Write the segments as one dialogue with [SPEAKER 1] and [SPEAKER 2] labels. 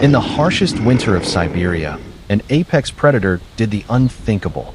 [SPEAKER 1] In the harshest winter of Siberia, an apex predator did the unthinkable.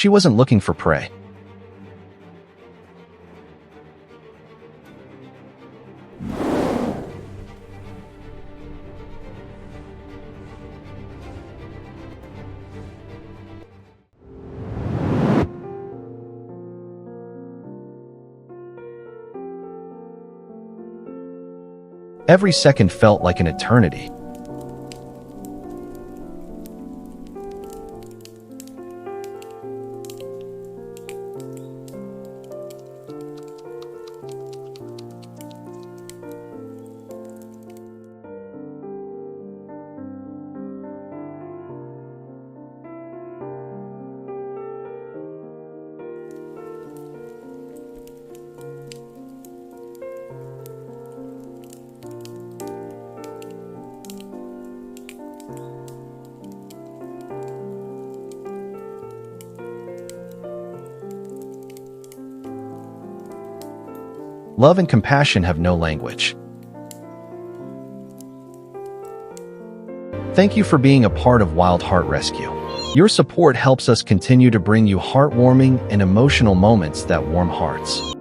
[SPEAKER 1] She wasn't looking for prey. Every second felt like an eternity. Love and compassion have no language. Thank you for being a part of Wild Heart Rescue. Your support helps us continue to bring you heartwarming and emotional moments that warm hearts.